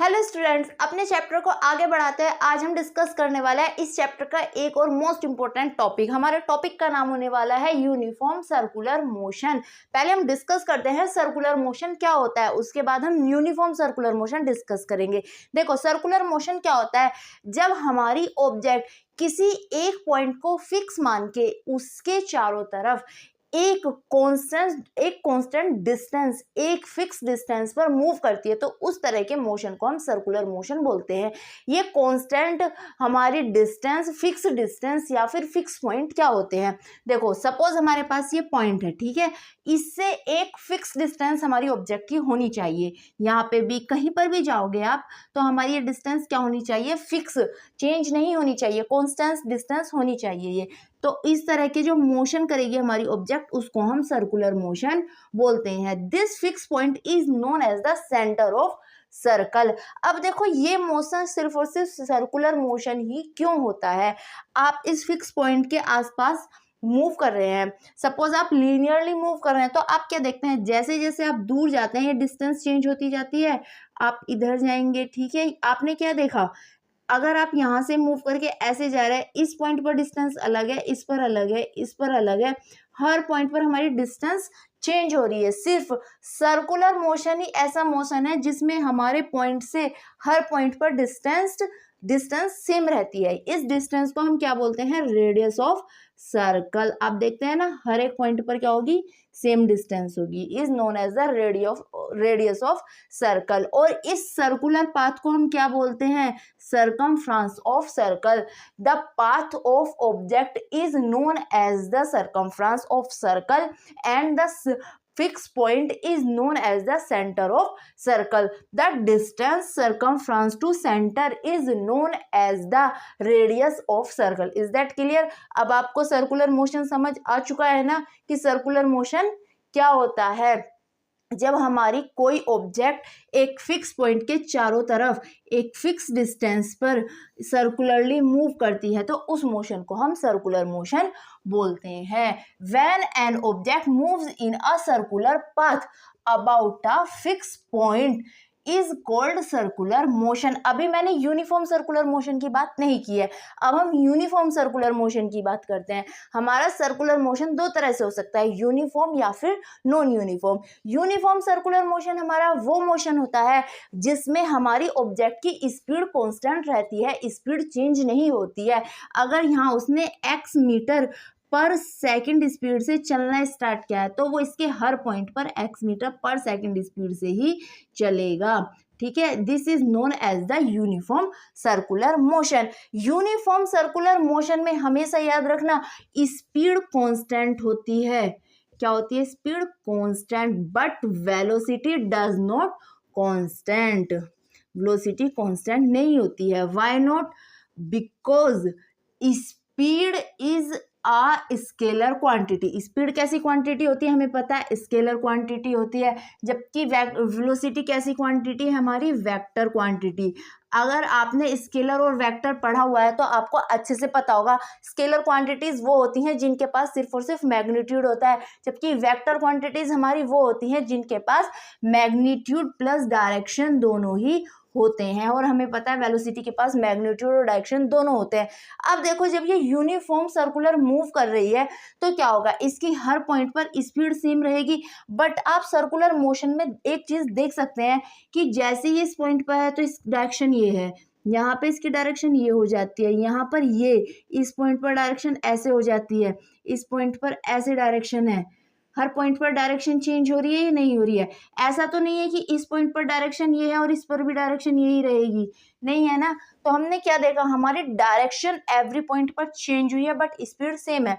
Hello students, अपने chapter को आगे बढ़ाते हैं। आज हम डिस्कस करने वाला है इस चैप्टर का एक और मोस्ट इंपॉर्टेंट टॉपिक। हमारे टॉपिक का नाम होने वाला है यूनिफॉर्म सर्कुलर मोशन। पहले हम डिस्कस करते हैं सर्कुलर मोशन क्या होता है, उसके बाद हम यूनिफॉर्म सर्कुलर मोशन डिस्कस करेंगे। देखो, सर्कुलर मोशन क्या होता है, जब हमारी ऑब्जेक्ट किसी एक पॉइंट को फिक्स मान के उसके चारों तरफ एक कांस्टेंट डिस्टेंस, एक फिक्स डिस्टेंस पर मूव करती है, तो उस तरह के मोशन को हम सर्कुलर मोशन बोलते हैं। ये कांस्टेंट हमारी डिस्टेंस, फिक्स डिस्टेंस या फिर फिक्स पॉइंट क्या होते हैं। देखो, सपोज हमारे पास ये पॉइंट है, ठीक है, इससे एक फिक्स डिस्टेंस हमारी ऑब्जेक्ट की होनी चाहिए। यहाँ पे भी कहीं पर भी जाओगे आप तो हमारी ये डिस्टेंस क्या होनी चाहिए, फिक्स, चेंज नहीं होनी चाहिए, कांस्टेंट डिस्टेंस होनी चाहिए ये। तो इस तरह के जो मोशन करेगी हमारी ऑब्जेक्ट, उसको हम सर्कुलर मोशन बोलते हैं। This fix point is known as the centre of circle. अब देखो, ये मोशन सिर्फ और सिर्फ सर्कुलर मोशन ही क्यों होता है। आप इस फिक्स पॉइंट के आसपास मूव कर रहे हैं, सपोज आप लीनियरली मूव कर रहे हैं, तो आप क्या देखते हैं, जैसे जैसे आप दूर जाते हैं ये डिस्टेंस चेंज होती जाती है। आप इधर जाएंगे, ठीक है, आपने क्या देखा, अगर आप यहाँ से मूव करके ऐसे जा रहे हैं, इस पॉइंट पर डिस्टेंस अलग है, इस पर अलग है, इस पर अलग है, हर पॉइंट पर हमारी डिस्टेंस चेंज हो रही है। सिर्फ सर्कुलर मोशन ही ऐसा मोशन है जिसमें हमारे पॉइंट से हर पॉइंट पर डिस्टेंस सेम रहती है। इस डिस्टेंस को हम क्या बोलते हैं, रेडियस ऑफ सर्कल। आप देखते हैं ना, हर एक पॉइंट पर क्या होगी, सेम डिस्टेंस होगी, is known as the radius of circle. और इस सर्कुलर पाथ को हम क्या बोलते हैं, circumference of circle. The path of object is known as the circumference of circle and the fixed point is known as the center of circle. The distance circumference to center is known as the radius of circle. Is that clear? अब आपको circular motion समझ आ चुका है ना कि circular motion क्या होता है। जब हमारी कोई ऑब्जेक्ट एक फिक्स पॉइंट के चारों तरफ एक फिक्स डिस्टेंस पर सर्कुलरली मूव करती है, तो उस मोशन को हम सर्कुलर मोशन बोलते हैं। When an object moves in a circular path about a fix point is called circular motion. अभी मैंने यूनिफॉर्म सर्कुलर मोशन की बात नहीं की है, अब हम यूनिफॉर्म सर्कुलर मोशन की बात करते हैं। हमारा सर्कुलर मोशन दो तरह से हो सकता है, यूनिफॉर्म या फिर non uniform. Uniform circular motion हमारा वो मोशन होता है जिसमें हमारी ऑब्जेक्ट की स्पीड कांस्टेंट रहती है, स्पीड चेंज नहीं होती है। अगर यहाँ उसने x metre per second speed से चलना स्टार्ट किया है, तो वो इसके हर पॉइंट पर x metre per second speed से ही चलेगा, ठीक है। This is known as the uniform circular motion. Uniform circular motion में हमेशा याद रखना, स्पीड कांस्टेंट होती है। क्या होती है, speed constant, but velocity does not constant. Velocity constant नहीं होती है। Why not, because speed is a scalar quantity. Speed कैसी क्वांटिटी होती है, हमें पता है, स्केलर क्वांटिटी होती है, जबकि वेलोसिटी कैसी क्वांटिटी है, हमारी वेक्टर क्वांटिटी। अगर आपने स्केलर और वेक्टर पढ़ा हुआ है तो आपको अच्छे से पता होगा, स्केलर क्वांटिटीज वो होती हैं जिनके पास सिर्फ और सिर्फ मैग्नीट्यूड होता है, जबकि वेक्टर क्वांटिटीज हमारी वो होती हैं जिनके पास मैग्नीट्यूड प्लस डायरेक्शन दोनों ही होते हैं। और हमें पता है वेलोसिटी के पास मैग्नीट्यूड और डायरेक्शन दोनों होते हैं। अब देखो, जब ये यूनिफॉर्म सर्कुलर मूव कर रही है तो क्या होगा, इसकी हर पॉइंट पर स्पीड सेम रहेगी, बट आप सर्कुलर मोशन में एक चीज देख सकते हैं कि जैसे ये इस पॉइंट पर है तो इस डायरेक्शन ये है, यहाँ पे इसकी डायरेक्शन ये हो जाती है, यहाँ पर ये इस पॉइंट पर डायरेक्शन ऐसे हो जाती है, इस पॉइंट पर ऐसे डायरेक्शन है। हर पॉइंट पर डायरेक्शन चेंज हो रही है या नहीं हो रही है। ऐसा तो नहीं है कि इस पॉइंट पर डायरेक्शन ये है और इस पर भी डायरेक्शन यही रहेगी, नहीं है ना। तो हमने क्या देखा, हमारी डायरेक्शन एवरी पॉइंट पर चेंज हुई है बट स्पीड सेम है।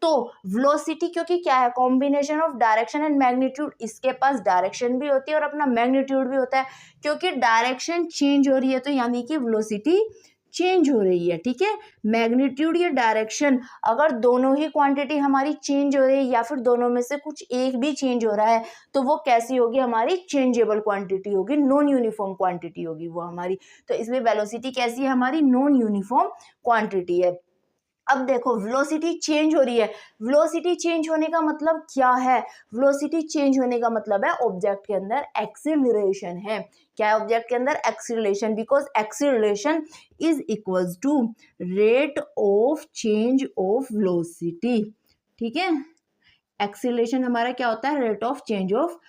तो वेलोसिटी, क्योंकि क्या है, combination of direction and magnitude, इसके पास डायरेक्शन भी होती है और अपना मैग्नीट्यूड भी होता है। क्योंकि डायरेक्शन चेंज हो रही है तो यानी कि वेलोसिटी चेंज हो रही है, ठीक है। मैग्नीट्यूड या डायरेक्शन, अगर दोनों ही क्वांटिटी हमारी चेंज हो रही है या फिर दोनों में से कुछ एक भी चेंज हो रहा है, तो वो कैसी होगी, हमारी चेंजेबल क्वांटिटी होगी, नॉन यूनिफॉर्म क्वांटिटी होगी वो हमारी। तो इसलिए वेलोसिटी कैसी है, हमारी नॉन यूनिफॉर्म क्वांटिटी है। अब देखो, वेलोसिटी चेंज हो रही है। वेलोसिटी चेंज होने का मतलब क्या है, वेलोसिटी चेंज होने का मतलब है ऑब्जेक्ट के अंदर एक्सीलरेशन है। क्या है ऑब्जेक्ट के अंदर? Acceleration, because acceleration is equals to rate of change of velocity. ठीक है, एक्सीलरेशन हमारा क्या होता है? Rate of change of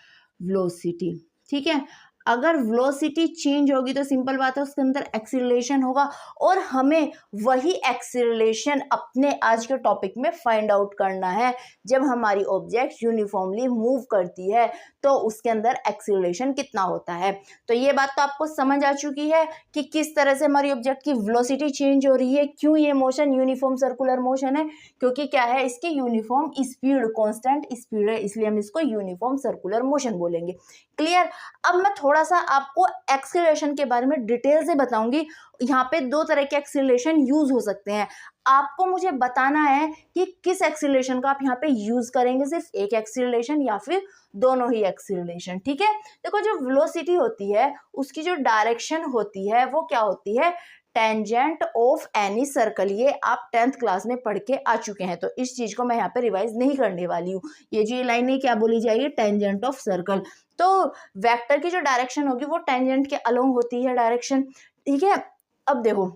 velocity. ठीक है, अगर वेलोसिटी चेंज होगी तो सिंपल बात है उसके अंदर एक्सीलरेशन होगा, और हमें वही एक्सीलरेशन अपने आज के टॉपिक में फाइंड आउट करना है। जब हमारी ऑब्जेक्ट यूनिफॉर्मली मूव करती है तो उसके अंदर एक्सीलरेशन कितना होता है। तो ये बात तो आपको समझ आ चुकी है कि किस तरह से हमारी ऑब्जेक्ट की वेलोसिटी चेंज हो रही है। क्यों ये मोशन यूनिफॉर्म सर्कुलर मोशन है? क्योंकि क्या है, इसकी यूनिफॉर्म स्पीड, कांस्टेंट स्पीड है, इसलिए हम इसको यूनिफॉर्म सर्कुलर मोशन बोलेंगे। क्लियर? अब मैं थोड़ा सा आपको एक्सीलरेशन के बारे में डिटेल से बताऊंगी। यहाँ पे दो तरह के एक्सीलरेशन यूज हो सकते हैं। आपको मुझे बताना है कि किस एक्सीलरेशन का आप यहाँ पे यूज करेंगे, सिर्फ एक एक्सीलरेशन या फिर दोनों ही एक्सीलरेशन। ठीक है, देखो जो वेलोसिटी होती है उसकी जो डायरेक्शन होती है वो क्या होती है? Tangent of any circle. ये आप 10th क्लास में पढ़ के आ चुके हैं, तो इस चीज को मैं यहाँ पे रिवाइज नहीं करने वाली हूँ। ये जो लाइनें क्या बोली जाएगी? Tangent of circle. तो वेक्टर की जो डायरेक्शन होगी वो टेंजेंट के अलोंग होती है डायरेक्शन। ठीक है, अब देखो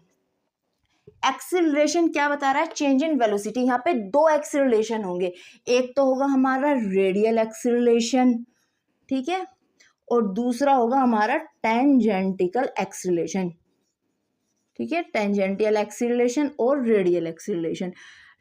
एक्सीलरेशन क्या बता रहा है? Change in velocity. यहाँ पे दो एक्सीलरेशन होंगे, एक तो होगा हमारा रेडियल एक्सीलरेशन, ठीक है, और दूसरा होगा हमारा टेंजेंटिकल एक्सीलरेशन। ठीक है, टेंजेंटियल एक्सीलरेशन और रेडियल एक्सीलरेशन।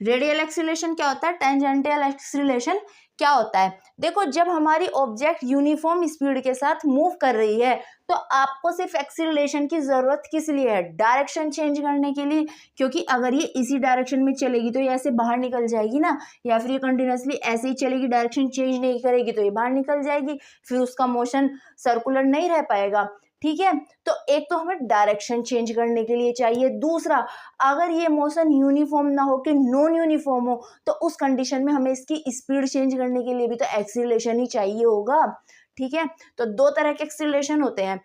रेडियल एक्सीलरेशन क्या होता है? टेंजेंटियल एक्सीलरेशन क्या होता है? देखो जब हमारी ऑब्जेक्ट यूनिफॉर्म स्पीड के साथ मूव कर रही है तो आपको सिर्फ एक्सीलरेशन की जरूरत किस लिए है? डायरेक्शन चेंज करने के लिए। क्योंकि अगर ये इसी डायरेक्शन में चलेगी तो ये ऐसे बाहर निकल जाएगी ना, या फिर ये कंटिन्यूसली ऐसे ही चलेगी, डायरेक्शन चेंज नहीं करेगी तो ये बाहर निकल जाएगी, फिर उसका मोशन सर्कुलर नहीं रह पाएगा। ठीक है, तो एक तो हमें डायरेक्शन चेंज करने के लिए चाहिए, दूसरा अगर ये मोशन यूनिफॉर्म ना हो कि नॉन यूनिफॉर्म हो तो उस कंडीशन में हमें इसकी स्पीड चेंज करने के लिए भी तो एक्सीलरेशन ही चाहिए होगा। ठीक है, तो दो तरह के एक्सीलरेशन होते हैं।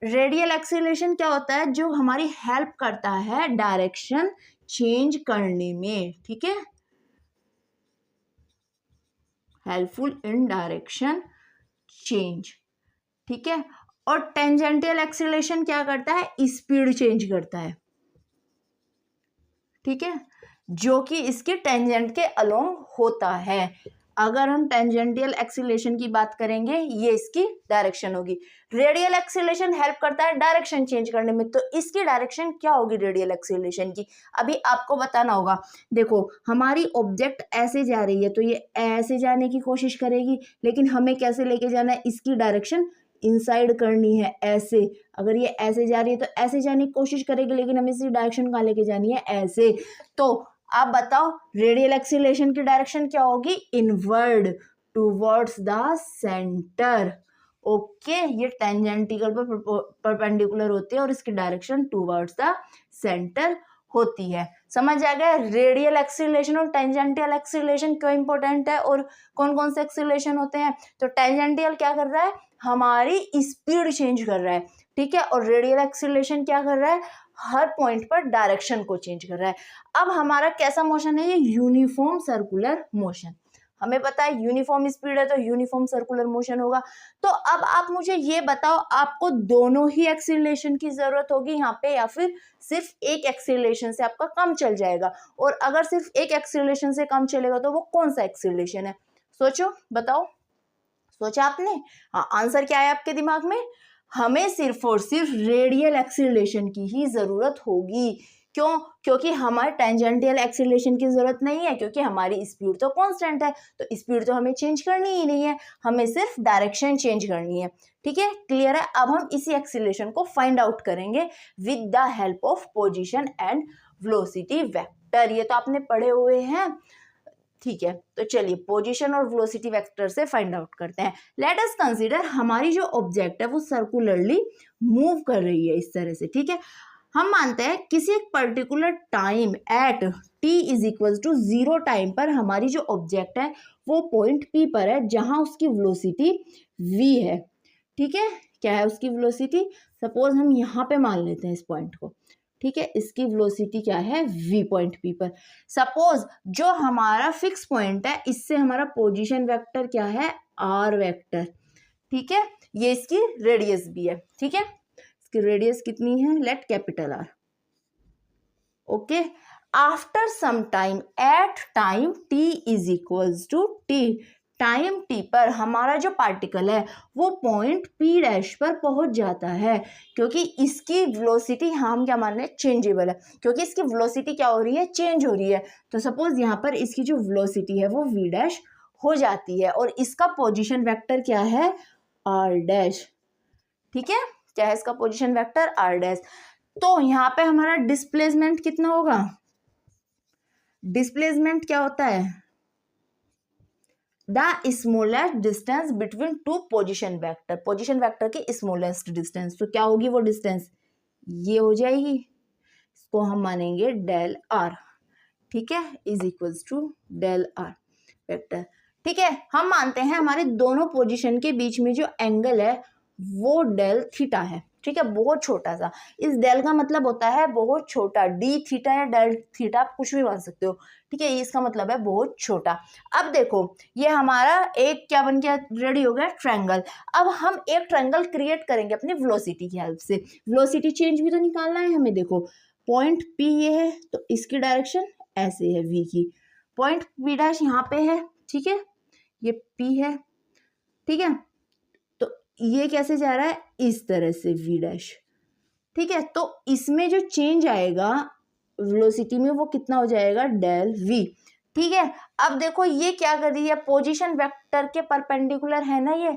रेडियल एक्सीलरेशन क्या होता है? जो हमारी हेल्प करता है डायरेक्शन चेंज करने में। ठीक है, हेल्पफुल इन डायरेक्शन चेंज। ठीक है, और टेंजेंटियल एक्सीलरेशन क्या करता है? स्पीड चेंज करता है। ठीक है, जो कि इसके टेंजेंट के अलोंग होता है। अगर हम टेंजेंटियल एक्सीलरेशन की बात करेंगे ये इसकी डायरेक्शन होगी। रेडियल एक्सीलरेशन हेल्प करता है डायरेक्शन चेंज करने में, तो इसकी डायरेक्शन क्या होगी रेडियल एक्सीलरेशन की? अभी आपको बताना होगा। देखो हमारी ऑब्जेक्ट ऐसे जा रही है तो ये ऐसे जाने की कोशिश करेगी, लेकिन हमें कैसे लेके जाना है? इसकी डायरेक्शन इनसाइड करनी है, ऐसे। अगर ये ऐसे जा रही है तो ऐसे जाने की कोशिश करेगी, लेकिन हमें इसी डायरेक्शन कहाँ लेके जानी है? ऐसे। तो आप बताओ रेडियल एक्सीलरेशन की डायरेक्शन क्या होगी? Inward, towards the centre. Okay, ये टेंजेंटिकल पर परपेंडिकुलर होती है और इसकी डायरेक्शन टुवर्ड्स द सेंटर होती है। समझ आ गया? रेडियल एक्सीलरेशन और टेंजेंटियल एक्सीलरेशन क्यों इंपॉर्टेंट है और कौन कौन से एक्सीलरेशन होते हैं? तो टेंजेंटियल क्या कर रहा है? हमारी स्पीड चेंज कर रहा है। ठीक है, और रेडियल एक्सीलरेशन क्या कर रहा है? हर पॉइंट पर डायरेक्शन को चेंज कर रहा है। अब हमारा कैसा मोशन है? ये यूनिफॉर्म सर्कुलर मोशन। हमें पता है यूनिफॉर्म स्पीड है तो यूनिफॉर्म सर्कुलर मोशन होगा। तो अब आप मुझे ये बताओ, आपको दोनों ही एक्सीलरेशन की जरूरत होगी यहाँ पे, या फिर सिर्फ एक एक्सीलरेशन से आपका काम चल जाएगा? और अगर सिर्फ एक एक्सीलरेशन से काम चलेगा तो वो कौन सा एक्सीलरेशन है? सोचो, बताओ। सोचा आपने? हाँ, आंसर क्या है आपके दिमाग में? हमें सिर्फ और सिर्फ रेडियल एक्सीलरेशन की ही जरूरत होगी। क्यों? क्योंकि हमारे टेंजेंटियल एक्सीलरेशन की जरूरत नहीं है, क्योंकि हमारी स्पीड तो कांस्टेंट है, तो स्पीड तो हमें चेंज करनी ही नहीं है, हमें सिर्फ डायरेक्शन चेंज करनी है। ठीक है, क्लियर है? अब हम इसी एक्सीलरेशन को फाइंड आउट करेंगे with the help of position and velocity vector. ये तो आपने पढ़े हुए हैं। ठीक है, तो चलिए पोजीशन और वेलोसिटी वेक्टर से फाइंड आउट करते हैं। लेट अस कंसीडर हमारी जो ऑब्जेक्ट है वो सर्कुलरली मूव कर रही है इस तरह से। ठीक है, हम मानते हैं किसी एक particular time at t is equal to 0 time पर हमारी जो ऑब्जेक्ट है वो पॉइंट P पर है, जहां उसकी वेलोसिटी v है। ठीक है, क्या है उसकी वेलोसिटी? सपोज हम यहाँ पे मान लेते हैं इस पॉइंट को। ठीक है, इसकी वेलोसिटी क्या है? v पॉइंट P पर। सपोज जो हमारा फिक्स पॉइंट है इससे हमारा पोजीशन वेक्टर क्या है? r vector. ठीक है, ये इसकी रेडियस भी है, ठीक है, इसकी रेडियस कितनी है, let capital R, okay. After some time at time t is equals to t, time t पर हमारा जो पार्टिकल है वो पॉइंट पी डैश पर पहुंच जाता है, क्योंकि इसकी वेलोसिटी हम क्या मान रहे हैं, चेंजेबल है, क्योंकि इसकी वेलोसिटी क्या हो रही है, चेंज हो रही है। तो सपोज यहाँ पर इसकी जो वेलोसिटी है वो वी डैश हो जाती है और इसका पोजीशन वेक्टर क्या है, आर डैश, ठीक है, क्या है इसका पोजीशन वेक्टर, आर डैश। तो यहाँ पे हमारा डिस्प्लेसमेंट कितना होगा, डिस्प्लेसमेंट क्या होता है, the smallest distance between two position vector, position vector की स्मॉलेस्ट डिस्टेंस, तो क्या होगी वो डिस्टेंस, ये हो जाएगी, इसको हम मानेंगे डेल आर, ठीक है, is equals to del r vector, ठीक है। हम मानते हैं हमारे दोनों पोजीशन के बीच में जो एंगल है वो डेल थीटा है, ठीक है, बहुत छोटा सा, इस डेल का मतलब होता है बहुत छोटा, डी थीटा या डेल थीटा आप कुछ भी मान सकते हो, ठीक है, इसका मतलब है बहुत छोटा। अब देखो ये हमारा एक क्या बन गया, रेडी हो गया ट्रायंगल। अब हम एक ट्रायंगल क्रिएट करेंगे अपनी वेलोसिटी की हेल्प से, वेलोसिटी चेंज भी तो निकालना है हमें। देखो पॉइंट पी ये है तो इसकी डायरेक्शन ऐसे है वी की, पॉइंट पी डैश यहाँ पे है, ठीक है, ये पी है, ठीक है, तो ये कैसे जा रहा है, इस तरह से वी डैश, ठीक है, तो इसमें जो चेंज आएगा वेलोसिटी में वो कितना हो जाएगा, डेल वी, ठीक है। अब देखो ये क्या कर रही है, पोजीशन वेक्टर के परपेंडिकुलर है ना, ये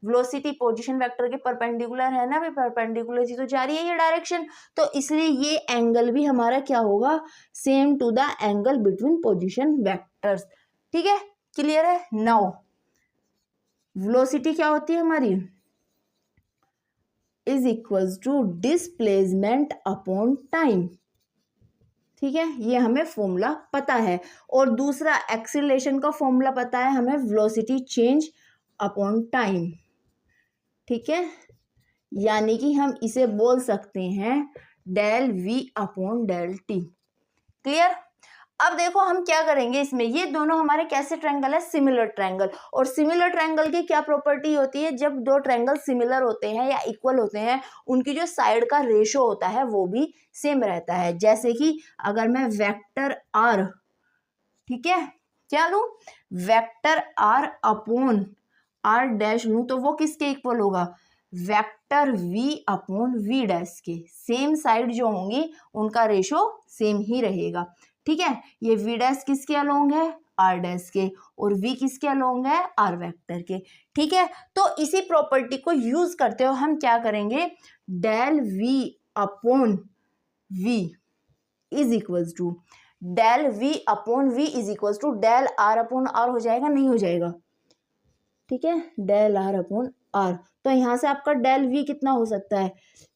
वेलोसिटी पोजीशन वेक्टर के परपेंडिकुलर है ना, भी परपेंडिकुलर ही तो जा रही है ये डायरेक्शन, तो इसलिए ये एंगल भी हमारा क्या होगा, same to the angle between position vectors, ठीक है, क्लियर है। नाउ वेलोसिटी क्या होती है हमारी, is equals to displacement upon time, ठीक है, ये हमें फॉर्मूला पता है। और दूसरा एक्सीलरेशन का फॉर्मूला पता है हमें, वेलोसिटी चेंज अपॉन टाइम, ठीक है, यानी कि हम इसे बोल सकते हैं del v upon del t, clear. अब देखो हम क्या करेंगे इसमें, ये दोनों हमारे कैसे ट्रायंगल है, सिमिलर ट्रायंगल, और सिमिलर ट्रायंगल की क्या प्रॉपर्टी होती है, जब दो ट्रायंगल सिमिलर होते हैं या इक्वल होते हैं उनकी जो साइड का रेशो होता है वो भी सेम रहता है। जैसे कि अगर मैं वेक्टर आर, ठीक है, क्या लूं, vector r upon r dash लूं तो वो किसके इक्वल होगा, vector v upon v dash के, सेम साइड जो होंगी उनका रेशो सेम ही रहेगा, ठीक है। ये वी डैश किसके अलोंग है, आर डैश के, और वी किसके अलोंग है, आर वेक्टर के, ठीक है। तो इसी प्रॉपर्टी को यूज करते हुए हम क्या करेंगे, del v upon v is equals to del v upon v is equals to del are upon r हो जाएगा, नहीं हो जाएगा, ठीक है, डेल आर अपॉन आर, तो यहाँ से आपका डेल वी कितना हो सकता है,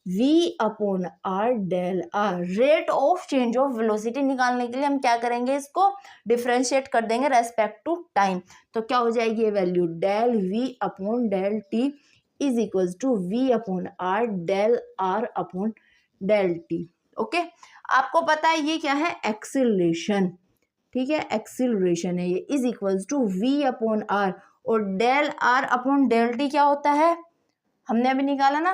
v upon r del r. Rate of change of velocity निकालने के लिए हम क्या करेंगे, इसको डिफरेंशिएट कर देंगे रेस्पेक्ट टू टाइम, तो क्या हो जाएगी ये value, del v upon del t is equals to v upon r del are upon del t, okay. आपको पता है ये क्या है, एक्सीलरेशन, ठीक है, एक्सीलरेशन है ये, is equals to v upon R, और del are upon del T क्या होता है, हमने अभी निकाला ना,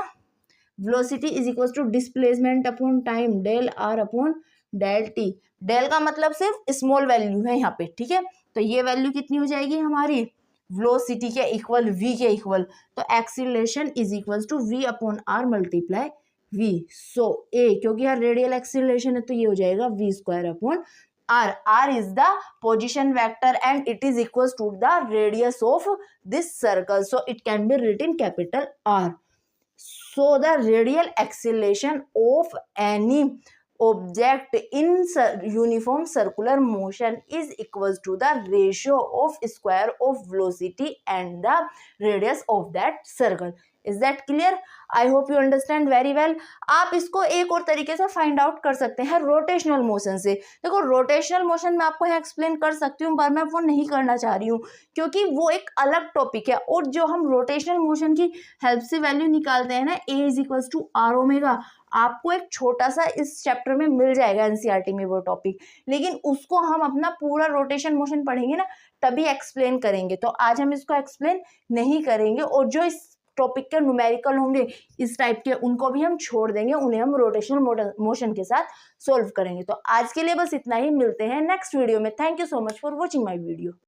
velocity is equals to displacement upon time, del are upon del T, del का मतलब सिर्फ स्मॉल वैल्यू है यहाँ पे, ठीक है, तो ये वैल्यू कितनी हो जाएगी हमारी, वेलोसिटी के इक्वल, v के इक्वल, तो acceleration is equals to v upon r multiply v, so a, क्योंकि यार रेडियल एक्सीलरेशन है तो ये हो जाएगा v square upon r, r is the position vector and it is equals to the radius of this circle, so it can be written capital R. So the radial acceleration of any object in uniform circular motion is equals to the ratio of square of velocity and the radius of that circle. Is that clear? I hope you understand very well. आप इसको एक और तरीके से find out कर सकते हैं rotational motion से। देखो रोटेशनल मोशन मैं आपको एक्सप्लेन कर सकती हूँ पर मैं वो नहीं करना चाह रही हूँ क्योंकि वो एक अलग टॉपिक है, और जो हम रोटेशनल मोशन की हेल्प से वैल्यू निकालते हैं ना, A is equals to R omega, आपको एक छोटा सा इस चैप्टर में मिल जाएगा एनसीईआरटी में वो टॉपिक, लेकिन उसको हम अपना पूरा रोटेशन मोशन पढ़ेंगे ना तभी एक्सप्लेन करेंगे, तो आज हम इसको एक्सप्लेन नहीं करेंगे। और जो इस टॉपिक के न्यूमेरिकल होंगे इस टाइप के, उनको भी हम छोड़ देंगे, उन्हें हम रोटेशनल मोशन के साथ सोल्व करेंगे। तो आज के लिए बस इतना ही, मिलते हैं नेक्स्ट वीडियो में। Thank you so much for watching my video.